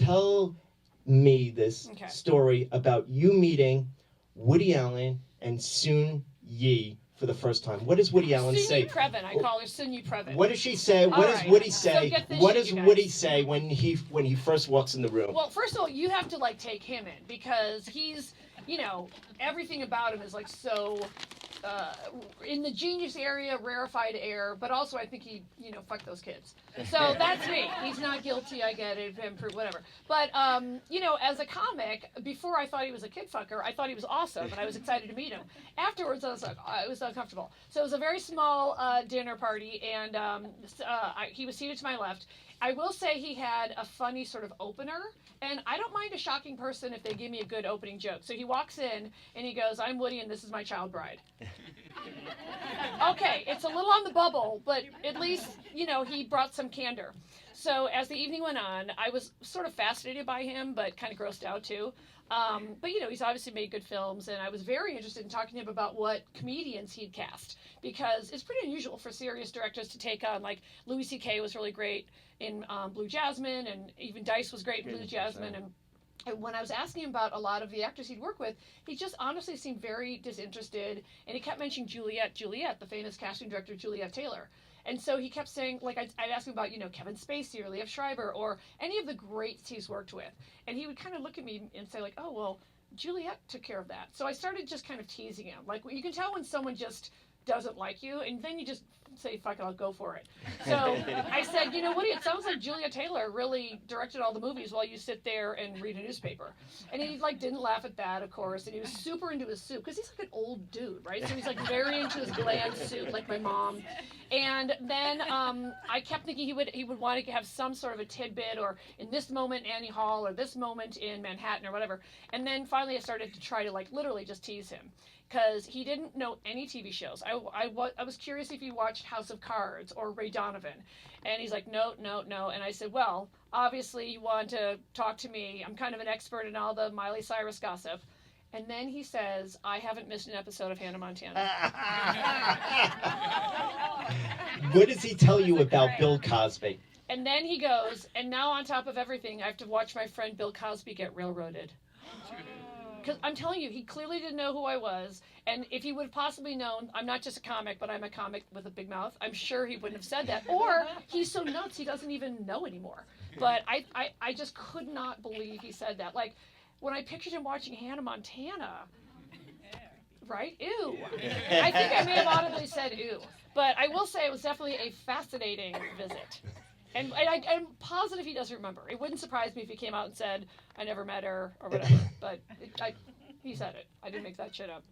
tell me this Okay. story about you meeting Woody Allen and Soon Yi for the first time. What does Woody Allen say? Sunyi Previn. I call her Sunyi Previn. What does she say? What does right. Woody So say? get this What shit, does you guys. Woody say when he first walks in the room? Well, first of all, you have to like take him in because he's, everything about him is like so in the genius area, rarefied air, but also I think he, fuck those kids. So that's me. He's not guilty. I get it. Whatever. But as a comic, before I thought he was a kid fucker, I thought he was awesome, and I was excited to meet him. Afterwards, I was like, it was uncomfortable. So it was a very small dinner party, and he was seated to my left. I will say he had a funny sort of opener, and I don't mind a shocking person if they give me a good opening joke. So he walks in and he goes, "I'm Woody and this is my child bride." Okay, it's a little on the bubble, but at least, he brought some candor. So as the evening went on, I was sort of fascinated by him, but kind of grossed out too. But he's obviously made good films, and I was very interested in talking to him about what comedians he'd cast, because it's pretty unusual for serious directors to take on, like, Louis C.K. was really great in Blue Jasmine, and even Dice was great in Blue Jasmine, and when I was asking him about a lot of the actors he'd worked with, he just honestly seemed very disinterested, and he kept mentioning Juliet, the famous casting director Juliet Taylor. And so he kept saying, like, I'd ask him about, Kevin Spacey or Liev Schreiber or any of the greats he's worked with. And he would kind of look at me and say, like, oh, well, Juliet took care of that. So I started just kind of teasing him. Like, you can tell when someone just doesn't like you, and then you just say, fuck it, I'll go for it. So I said, Woody, it sounds like Julia Taylor really directed all the movies while you sit there and read a newspaper. And he, like, didn't laugh at that, of course, and he was super into his soup, because he's like an old dude, right? So he's, like, very into his bland soup, like my mom. And then I kept thinking he would want to have some sort of a tidbit, or in this moment Annie Hall, or this moment in Manhattan, or whatever. And then finally I started to try to, like, literally just tease him, because he didn't know any TV shows. I was curious if he watched House of Cards or Ray Donovan. And he's like, no. And I said, well, obviously you want to talk to me. I'm kind of an expert in all the Miley Cyrus gossip. And then he says, I haven't missed an episode of Hannah Montana. What does he tell you about Bill Cosby? And then he goes, and now on top of everything, I have to watch my friend Bill Cosby get railroaded. Because I'm telling you, he clearly didn't know who I was. And if he would have possibly known, I'm not just a comic, but I'm a comic with a big mouth, I'm sure he wouldn't have said that. Or he's so nuts, he doesn't even know anymore. But I just could not believe he said that. Like, when I pictured him watching Hannah Montana, right? Ew. I think I may have audibly said ew. But I will say it was definitely a fascinating visit. And I'm positive he doesn't remember. It wouldn't surprise me if he came out and said, I never met her, or whatever. But he said it. I didn't make that shit up.